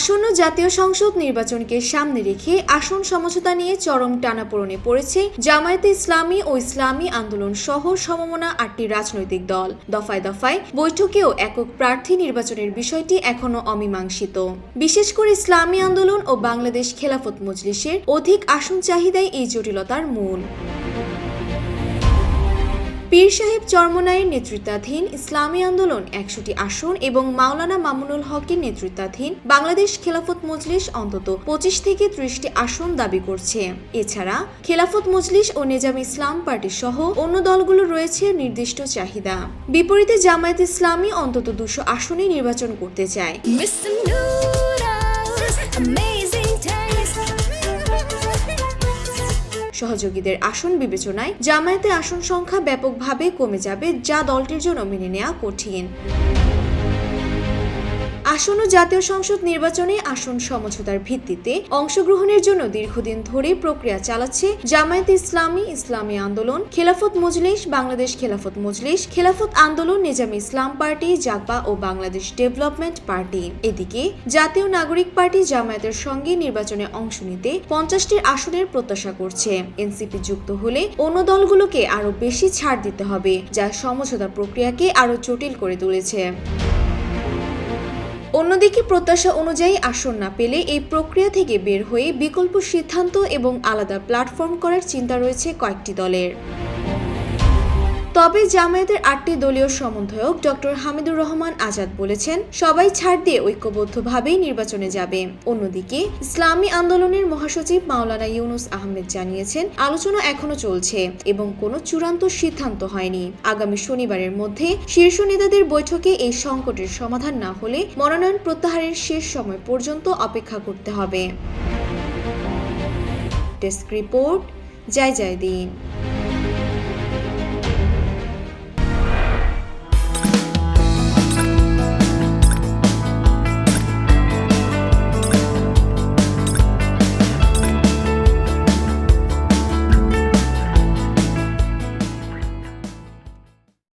আসন্ন জাতীয় সংসদ নির্বাচনকে সামনে রেখে আসন সমঝোতা নিয়ে চরম টানাপোড়েনে পড়েছে জামায়াতে ইসলামী ও ইসলামী আন্দোলন সহ সমমনা ৮টি রাজনৈতিক দল। দফায় দফায় বৈঠকেও একক প্রার্থী নির্বাচনের বিষয়টি এখনো অমীমাংসিত। বিশেষ করে ইসলামী আন্দোলন ও বাংলাদেশ খেলাফত মজলিসের অধিক আসন চাহিদাই এই জটিলতার মূল। পীর সাহেব চরমনাইয়ের নেতৃত্বাধীন ইসলামী আন্দোলন ১০০টি আসন এবং মাওলানা মামুনুল হকের নেতৃত্বাধীন বাংলাদেশ খেলাফত মজলিস অন্তত ২৫ থেকে ৩০টি আসন দাবি করছে। এছাড়া খেলাফত মজলিস ও নেজামে ইসলাম পার্টি সহ অন্য দলগুলো রয়েছে নির্দিষ্ট চাহিদা। বিপরীতে জামায়াত ইসলামী অন্তত ২০০ আসনে নির্বাচন করতে চায়। সহযোগীদের আসন বিবেচনায় জামায়াতের আসন সংখ্যা ব্যাপকভাবে কমে যাবে, যা দলটির জন্য মেনে নেওয়া কঠিন। আসন্ন জাতীয় সংসদ নির্বাচনে আসন সমঝোতার ভিত্তিতে অংশগ্রহণের জন্য দীর্ঘদিন ধরে প্রক্রিয়া চালাচ্ছে জামায়াতে ইসলামী, ইসলামী আন্দোলন, খেলাফত মজলিস, বাংলাদেশ খেলাফত মজলিস, খেলাফত আন্দোলন, নেজামে ইসলাম পার্টি, জাগপা ও বাংলাদেশ ডেভেলপমেন্ট পার্টি। এদিকে জাতীয় নাগরিক পার্টি জামায়াতের সঙ্গে নির্বাচনে অংশ নিতে ৫০টির আসনের প্রত্যাশা করছে। এনসিপি যুক্ত হলে অন্য দলগুলোকে আরও বেশি ছাড় দিতে হবে, যা সমঝোতা প্রক্রিয়াকে আরও জটিল করে তুলেছে। অন্যদিকে প্রত্যাশা অনুযায়ী আসন না পেলে এই প্রক্রিয়া থেকে বের হয়ে বিকল্প সিদ্ধান্ত এবং আলাদা প্ল্যাটফর্ম করার চিন্তা রয়েছে কয়েকটি দলের। তবে জামায়াতের ৮টি দলীয় সমন্বয়ক ডক্টর হামিদুর রহমান আজাদ বলেছেন, সবাই ছাড় দিয়ে ঐক্যবদ্ধভাবেই নির্বাচনে যাবে। অন্যদিকে ইসলামী আন্দোলনের মহাসচিব মাওলানা ইউনুস আহমেদ জানিয়েছেন, আলোচনা এখনো চলছে এবং কোনো চূড়ান্ত সিদ্ধান্ত হয়নি। আগামী শনিবারের মধ্যে শীর্ষ নেতাদের বৈঠকে এই সংকটের সমাধান না হলে মনোনয়ন প্রত্যাহারের শেষ সময় পর্যন্ত অপেক্ষা করতে হবে। ডেস্ক রিপোর্ট, জয় জয় দিন।